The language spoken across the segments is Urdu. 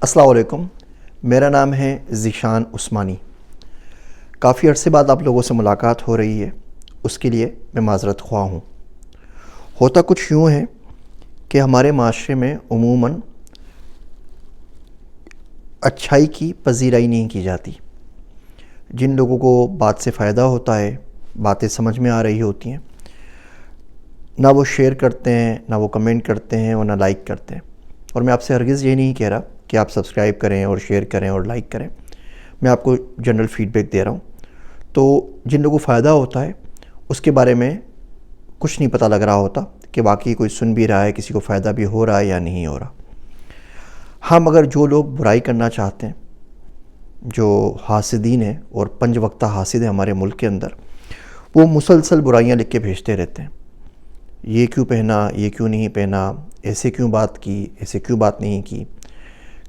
السلام علیکم، میرا نام ہے ذیشان عثمانی۔ کافی عرصے بعد آپ لوگوں سے ملاقات ہو رہی ہے، اس کے لیے میں معذرت خواہ ہوں۔ ہوتا کچھ یوں ہے کہ ہمارے معاشرے میں عموماً اچھائی کی پذیرائی نہیں کی جاتی۔ جن لوگوں کو بات سے فائدہ ہوتا ہے، باتیں سمجھ میں آ رہی ہوتی ہیں، نہ وہ شیئر کرتے ہیں، نہ وہ کمنٹ کرتے ہیں اور نہ لائک کرتے ہیں۔ اور میں آپ سے ہرگز یہ نہیں کہہ رہا کہ آپ سبسکرائب کریں اور شیئر کریں اور لائک کریں، میں آپ کو جنرل فیڈ بیک دے رہا ہوں۔ تو جن لوگوں کو فائدہ ہوتا ہے اس کے بارے میں کچھ نہیں پتہ لگ رہا ہوتا کہ واقعی کوئی سن بھی رہا ہے، کسی کو فائدہ بھی ہو رہا ہے یا نہیں ہو رہا۔ ہاں، مگر جو لوگ برائی کرنا چاہتے ہیں، جو حاسدین ہیں اور پنج وقتہ حاسد ہیں ہمارے ملک کے اندر، وہ مسلسل برائیاں لکھ کے بھیجتے رہتے ہیں۔ یہ کیوں پہنا، یہ کیوں نہیں پہنا، ایسے کیوں بات کی، ایسے کیوں بات نہیں کی،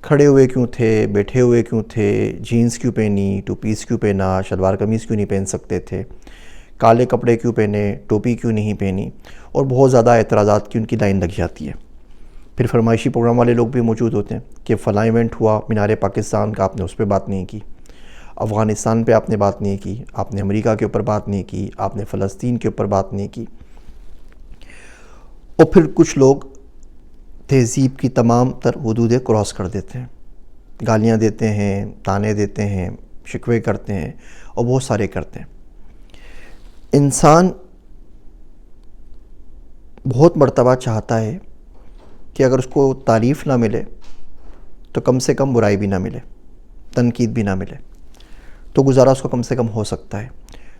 کھڑے ہوئے کیوں تھے، بیٹھے ہوئے کیوں تھے، جینز کیوں پہنی، ٹو پیس کیوں پہنا، شلوار قمیص کیوں نہیں پہن سکتے تھے، کالے کپڑے کیوں پہنے، ٹوپی کیوں نہیں پہنی، اور بہت زیادہ اعتراضات کی ان کی لائن لگ جاتی ہے۔ پھر فرمائشی پروگرام والے لوگ بھی موجود ہوتے ہیں کہ فلاں ایونٹ ہوا مینار پاکستان کا، آپ نے اس پہ بات نہیں کی، افغانستان پہ آپ نے بات نہیں کی، آپ نے امریکہ کے اوپر بات نہیں کی، آپ نے فلسطین کے اوپر بات نہیں کی۔ اور پھر کچھ لوگ تہذیب کی تمام تر حدودیں کراس کر دیتے ہیں، گالیاں دیتے ہیں، تانے دیتے ہیں، شکوے کرتے ہیں اور بہت سارے کرتے ہیں۔ انسان بہت مرتبہ چاہتا ہے کہ اگر اس کو تعریف نہ ملے تو کم سے کم برائی بھی نہ ملے، تنقید بھی نہ ملے، تو گزارا اس کو کم سے کم ہو سکتا ہے۔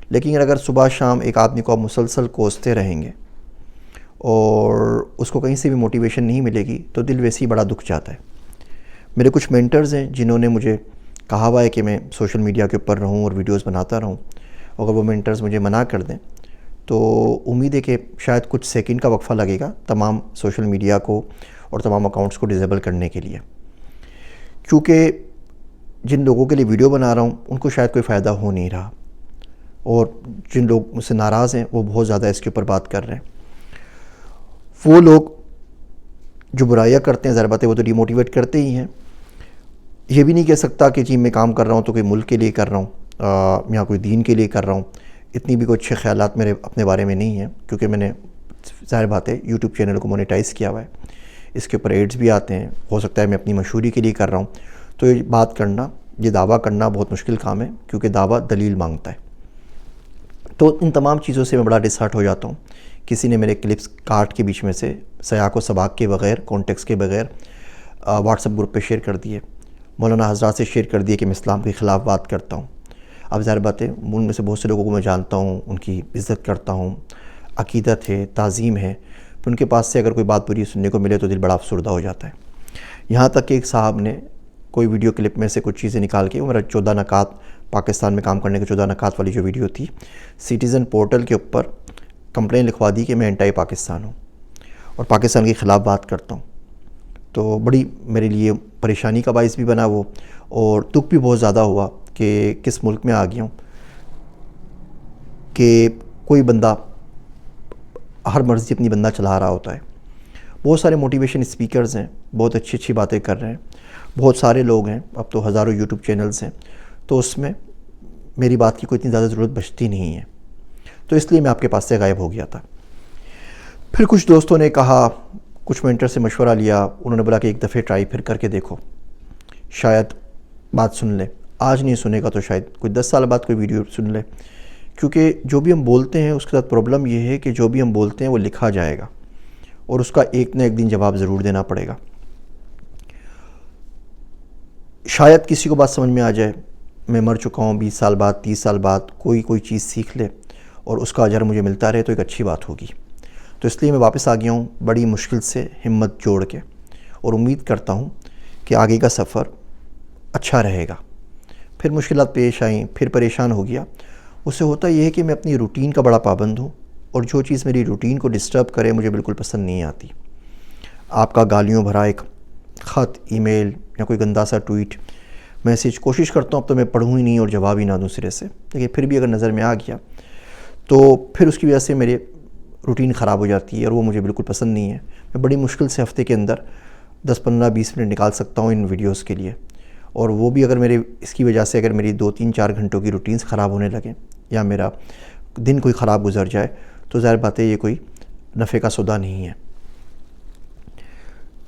لیکن اگر صبح شام ایک آدمی کو آپ مسلسل کوستے رہیں گے اور اس کو کہیں سے بھی موٹیویشن نہیں ملے گی تو دل ویسے ہی بڑا دکھ جاتا ہے۔ میرے کچھ مینٹرز ہیں جنہوں نے مجھے کہا ہوا ہے کہ میں سوشل میڈیا کے اوپر رہوں اور ویڈیوز بناتا رہوں۔ اگر وہ مینٹرز مجھے منع کر دیں تو امید ہے کہ شاید کچھ سیکنڈ کا وقفہ لگے گا تمام سوشل میڈیا کو اور تمام اکاؤنٹس کو ڈیزیبل کرنے کے لیے، کیونکہ جن لوگوں کے لیے ویڈیو بنا رہا ہوں ان کو شاید کوئی فائدہ ہو نہیں رہا، اور جن لوگ مجھ سے ناراض ہیں وہ بہت زیادہ اس کے اوپر بات کر رہے ہیں۔ وہ لوگ جو برائیاں کرتے ہیں، ظاہر بات ہے وہ تو ڈی موٹیویٹ کرتے ہی ہیں۔ یہ بھی نہیں کہہ سکتا کہ جی میں کام کر رہا ہوں تو کوئی ملک کے لیے کر رہا ہوں یا کوئی دین کے لیے کر رہا ہوں۔ اتنی بھی کوئی اچھے خیالات میرے اپنے بارے میں نہیں ہیں، کیونکہ میں نے ظاہر بات ہے یوٹیوب چینل کو مونیٹائز کیا ہوا ہے، اس کے اوپر ایڈز بھی آتے ہیں۔ ہو سکتا ہے میں اپنی مشہوری کے لیے کر رہا ہوں، تو یہ بات کرنا، یہ دعویٰ کرنا بہت مشکل کام ہے، کیونکہ دعویٰ دلیل مانگتا ہے۔ تو ان تمام چیزوں سے میں بڑا ڈسہرٹ ہو جاتا ہوں۔ کسی نے میرے کلپس کاٹ کے بیچ میں سے سیاق و سباق کے بغیر، کانٹیکس کے بغیر واٹس ایپ گروپ پہ شیئر کر دیے، مولانا حضرات سے شیئر کر دیے کہ میں اسلام کے خلاف بات کرتا ہوں۔ اب ظاہر بات ہے ان میں سے بہت سے لوگوں کو میں جانتا ہوں، ان کی عزت کرتا ہوں، عقیدت ہے، تعظیم ہے، تو ان کے پاس سے اگر کوئی بات بری سننے کو ملے تو دل بڑا افسردہ ہو جاتا ہے۔ یہاں تک کہ ایک صاحب نے کوئی ویڈیو کلپ میں سے کچھ چیزیں نکال کے، وہ میرا 14 نکات پاکستان میں کام کرنے کے 14 نکات والی جو ویڈیو تھی، سٹیزن پورٹل کے اوپر کمپلین لکھوا دی کہ میں انٹائی پاکستان ہوں اور پاکستان کے خلاف بات کرتا ہوں۔ تو بڑی میرے لیے پریشانی کا باعث بھی بنا وہ، اور دکھ بھی بہت زیادہ ہوا کہ کس ملک میں آ گیا ہوں کہ کوئی بندہ ہر مرضی اپنی بندہ چلا رہا ہوتا ہے۔ بہت سارے موٹیویشن اسپیکرز ہیں، بہت اچھی اچھی باتیں کر رہے ہیں، بہت سارے لوگ ہیں، اب تو ہزاروں یوٹیوب چینلز ہیں، تو اس میں میری بات کی کوئی اتنی زیادہ ضرورت بچتی نہیں ہے، تو اس لیے میں آپ کے پاس سے غائب ہو گیا تھا۔ پھر کچھ دوستوں نے کہا، کچھ مینٹر سے مشورہ لیا، انہوں نے بولا کہ ایک دفعہ ٹرائی پھر کر کے دیکھو، شاید بات سن لے۔ آج نہیں سنے گا تو شاید کوئی 10 سال بعد کوئی ویڈیو سن لے، کیونکہ جو بھی ہم بولتے ہیں اس کے ساتھ پرابلم یہ ہے کہ جو بھی ہم بولتے ہیں وہ لکھا جائے گا اور اس کا ایک نہ ایک دن جواب ضرور دینا پڑے گا۔ شاید کسی کو بات سمجھ میں آ جائے، میں مر چکا ہوں، 20 سال بعد، 30 سال بعد کوئی چیز سیکھ لے اور اس کا اجر مجھے ملتا رہے تو ایک اچھی بات ہوگی۔ تو اس لیے میں واپس آ گیا ہوں بڑی مشکل سے ہمت جوڑ کے، اور امید کرتا ہوں کہ آگے کا سفر اچھا رہے گا۔ پھر مشکلات پیش آئیں، پھر پریشان ہو گیا۔ اس سے ہوتا یہ ہے کہ میں اپنی روٹین کا بڑا پابند ہوں، اور جو چیز میری روٹین کو ڈسٹرب کرے مجھے بالکل پسند نہیں آتی۔ آپ کا گالیوں بھرا ایک خط، ای میل یا کوئی گندا سا ٹویٹ، میسیج، کوشش کرتا ہوں اب تو میں پڑھوں ہی نہیں اور جواب ہی نہ دوں سرے سے، لیکن پھر بھی اگر نظر میں آ گیا تو پھر اس کی وجہ سے میرے روٹین خراب ہو جاتی ہے اور وہ مجھے بالکل پسند نہیں ہے۔ میں بڑی مشکل سے ہفتے کے اندر 10-15-20 منٹ نکال سکتا ہوں ان ویڈیوز کے لیے، اور وہ بھی اگر میرے اس کی وجہ سے اگر میری 2-3-4 گھنٹوں کی روٹینز خراب ہونے لگیں یا میرا دن کوئی خراب گزر جائے تو ظاہر بات ہے یہ کوئی نفع کا سودا نہیں ہے۔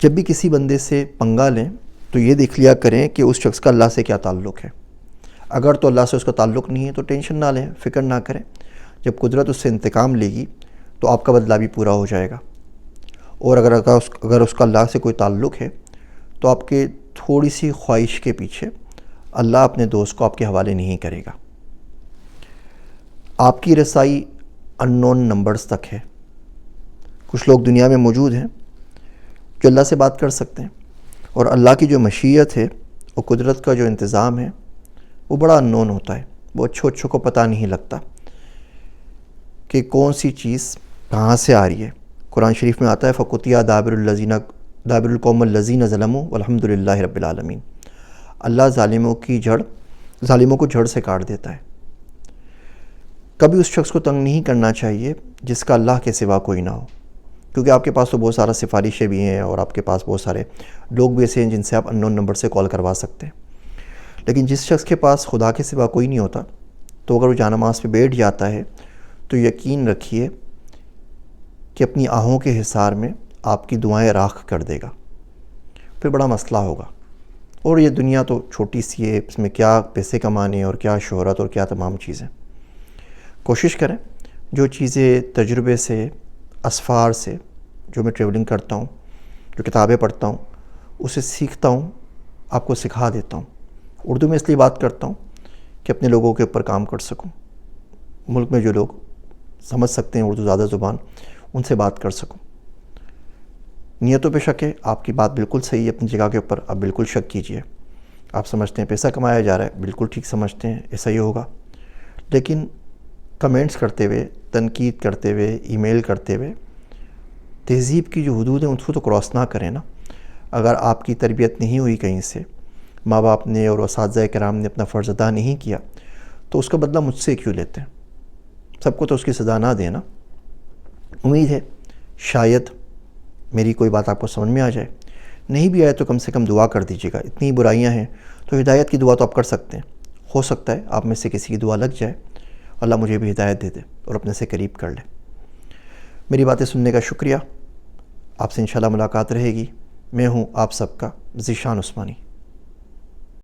جب بھی کسی بندے سے پنگا لیں تو یہ دیکھ لیا کریں کہ اس شخص کا اللہ سے کیا تعلق ہے۔ اگر تو اللہ سے اس کا تعلق نہیں ہے تو ٹینشن نہ لیں، فکر نہ کریں، جب قدرت اس سے انتقام لے گی تو آپ کا بدلہ بھی پورا ہو جائے گا۔ اور اگر اس کا اللہ سے کوئی تعلق ہے تو آپ کے تھوڑی سی خواہش کے پیچھے اللہ اپنے دوست کو آپ کے حوالے نہیں کرے گا۔ آپ کی رسائی ان نون نمبرز تک ہے۔ کچھ لوگ دنیا میں موجود ہیں جو اللہ سے بات کر سکتے ہیں، اور اللہ کی جو مشیت ہے اور قدرت کا جو انتظام ہے وہ بڑا ان نون ہوتا ہے، وہ اچھوں کو پتہ نہیں لگتا کہ کون سی چیز کہاں سے آ رہی ہے۔ قرآن شریف میں آتا ہے فَقُطِعَ دابر القوم الذین ظلموا والحمد للہ رب العالمین۔ اللہ ظالموں کو جڑ سے کاٹ دیتا ہے۔ کبھی اس شخص کو تنگ نہیں کرنا چاہیے جس کا اللہ کے سوا کوئی نہ ہو، کیونکہ آپ کے پاس تو بہت سارا سفارشیں بھی ہیں اور آپ کے پاس بہت سارے لوگ بھی ایسے ہیں جن سے آپ ان نون نمبر سے کال کروا سکتے ہیں۔ لیکن جس شخص کے پاس خدا کے سوا کوئی نہیں ہوتا تو اگر وہ جانماز پہ بیٹھ جاتا ہے تو یقین رکھیے کہ اپنی آہوں کے حصار میں آپ کی دعائیں راکھ کر دے گا، پھر بڑا مسئلہ ہوگا۔ اور یہ دنیا تو چھوٹی سی ہے، اس میں کیا پیسے کمانے اور کیا شہرت اور کیا تمام چیزیں۔ کوشش کریں جو چیزیں تجربے سے، اسفار سے، جو میں ٹریولنگ کرتا ہوں، جو کتابیں پڑھتا ہوں، اسے سیکھتا ہوں، آپ کو سکھا دیتا ہوں۔ اردو میں اس لیے بات کرتا ہوں کہ اپنے لوگوں کے اوپر کام کر سکوں، ملک میں جو لوگ سمجھ سکتے ہیں اردو زیادہ زبان، ان سے بات کر سکوں۔ نیتوں پہ شک ہے، آپ کی بات بالکل صحیح ہے اپنی جگہ کے اوپر، آپ بالکل شک کیجئے۔ آپ سمجھتے ہیں پیسہ کمایا جا رہا ہے، بالکل ٹھیک سمجھتے ہیں، ایسا ہی ہوگا۔ لیکن کمنٹس کرتے ہوئے، تنقید کرتے ہوئے، ای میل کرتے ہوئے، تہذیب کی جو حدود ہیں ان کو تو کراس نہ کریں نا۔ اگر آپ کی تربیت نہیں ہوئی کہیں سے، ماں باپ نے اور اساتذہ کرام نے اپنا فرض ادا نہیں کیا تو اس کا بدلہ مجھ سے کیوں لیتے ہیں؟ سب کو تو اس کی سزا نہ دیں نا۔ امید ہے شاید میری کوئی بات آپ کو سمجھ میں آ جائے، نہیں بھی آئے تو کم سے کم دعا کر دیجیے گا۔ اتنی برائیاں ہیں تو ہدایت کی دعا تو آپ کر سکتے ہیں، ہو سکتا ہے آپ میں سے کسی کی دعا لگ جائے، اللہ مجھے بھی ہدایت دے دے اور اپنے سے قریب کر لے۔ میری باتیں سننے کا شکریہ، آپ سے انشاءاللہ ملاقات رہے گی۔ میں ہوں آپ سب کا ذیشان عثمانی۔